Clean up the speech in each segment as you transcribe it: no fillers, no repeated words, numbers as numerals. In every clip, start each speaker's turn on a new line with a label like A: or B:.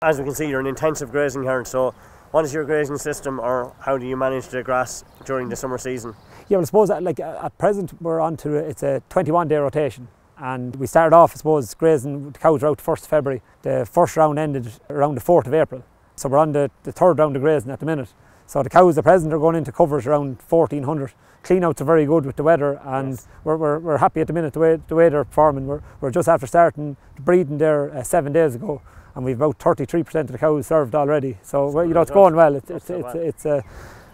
A: As we can see, you're an intensive grazing herd, so what is your grazing system, or how do you manage the grass during the summer season?
B: Yeah, well, I suppose at present we're on to it's a 21-day rotation, and we started off, I suppose, grazing the cows out the 1st of February. The first round ended around the 4th of April, so we're on the 3rd round of grazing at the minute. So the cows at present are going into covers around 1,400. Cleanouts are very good with the weather, and yes, we're happy at the minute the way they're performing. We're just after starting breeding there 7 days ago, and we've about 33% of the cows served already. So it's going well.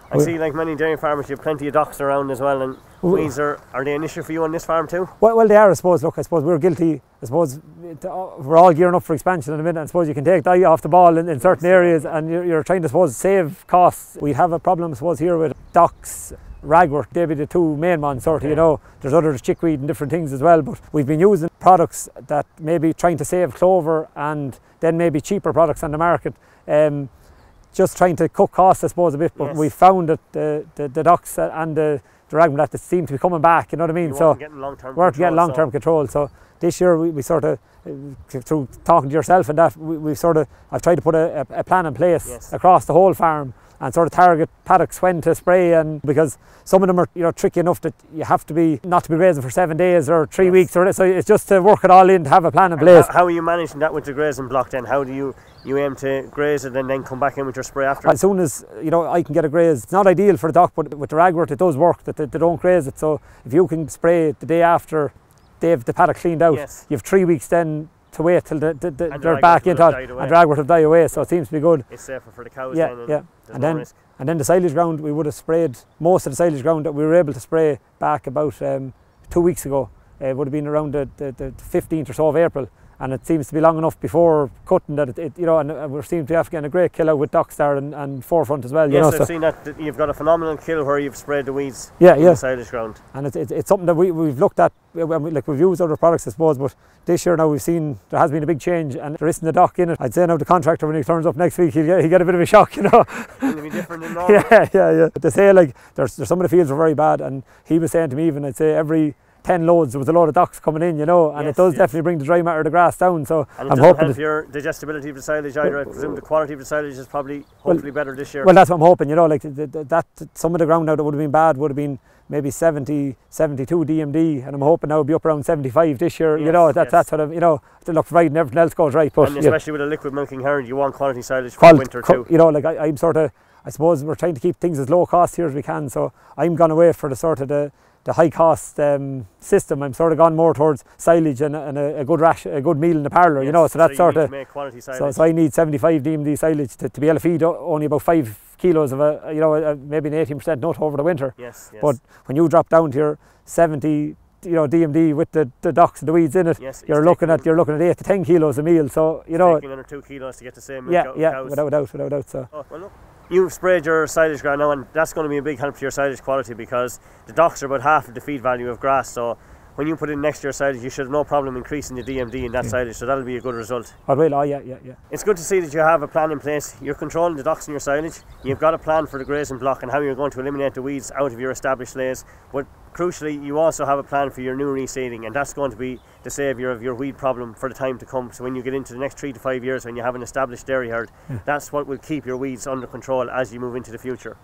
A: I see, like many dairy farmers, you have plenty of docks around as well, and weeds are they an issue for you on this farm too?
B: Well, they are, I suppose. Look, I suppose we're guilty. I suppose we're all gearing up for expansion in a minute, and I suppose you can take the eye off the ball in certain areas, and you're trying to, I suppose, save costs. We have a problem, I suppose, here with docks, ragworth. They'd be the two main ones, sort of, you know. There's others, chickweed and different things as well, but we've been using products that maybe trying to save clover, and then maybe cheaper products on the market. Just trying to cut costs, I suppose, a bit, but we found that the docks and the ragworth that seem to be coming back, you know what I mean? So we're getting long-term control. So this year we sort of, through talking to yourself and that, I've tried to put a plan in place across the whole farm, and sort of target paddocks when to spray, and because some of them are tricky enough that you have to not to be grazing for 7 days or 3 weeks, or so it's just to work it all in, to have a plan in place.
A: How are you managing that with the grazing block then? How do you aim to graze it and then come back in with your spray after?
B: As soon as I can get a graze. It's not ideal for the dock, but with the ragworth it does work, that they don't graze it. So if you can spray the day after they've the paddock cleaned out, you have 3 weeks then to wait till they're back into it, and ragworth will die away, so it seems to be good.
A: It's safer for the cows then,
B: and then the silage ground, we would have sprayed most of the silage ground that we were able to spray back about 2 weeks ago. It would have been around the 15th or so of April, and it seems to be long enough before cutting that and we seem to have getting a great kill out with Dockstar and Forefront as well.
A: Yes, I've seen that you've got a phenomenal kill where you've sprayed the weeds in the silage ground.
B: And it's something that we've looked at, like we've used other products, I suppose, but this year now we've seen there has been a big change, and there isn't a dock in it. I'd say now the contractor, when he turns up next week, he'll get a bit of a shock, you know.
A: It'll be different than normal.
B: Yeah. But they say, like, there's some of the fields were very bad, and he was saying to me, even, I'd say every 10 loads there was a load of docks coming in, you know, and it does definitely bring the dry matter of the grass down. So
A: and I'm hoping help your digestibility of the silage either. I presume the quality of the silage is probably hopefully better this year.
B: Well, that's what I'm hoping, you know, like that some of the ground now that would have been bad would have been maybe 70, 72 DMD, and I'm hoping now it'll be up around 75 this year. You know, that's what I'm, you know, to look providing everything else goes right. But
A: and especially with a liquid milking herd, you want quality silage for winter too.
B: You know, like I'm sort of, I suppose we're trying to keep things as low cost here as we can. So I'm gone away for the sort of the high cost system. I'm sort of gone more towards silage and a good meal in the parlour, you know. So that's sort of
A: make quality silage.
B: So I need 75 DMD silage to be able to feed only about 5 kilos of maybe an 18% nut over the winter.
A: Yes.
B: But when you drop down to your 70, DMD with the docks and the weeds in it, you're looking at 8 to 10 kilos a meal. So
A: taking under 2 kilos to get the same milk out of cows.
B: without doubt. So.
A: Oh, well, look. You've sprayed your silage ground now, and that's going to be a big help to your silage quality, because the docks are about half of the feed value of grass. So when you put in next year's silage, you should have no problem increasing the DMD in that silage, so that'll be a good result.
B: Yeah.
A: It's good to see that you have a plan in place. You're controlling the docks in your silage. You've got a plan for the grazing block and how you're going to eliminate the weeds out of your established lays. But crucially, you also have a plan for your new reseeding, and that's going to be the saviour of your weed problem for the time to come. So when you get into the next 3 to 5 years, when you have an established dairy herd, that's what will keep your weeds under control as you move into the future.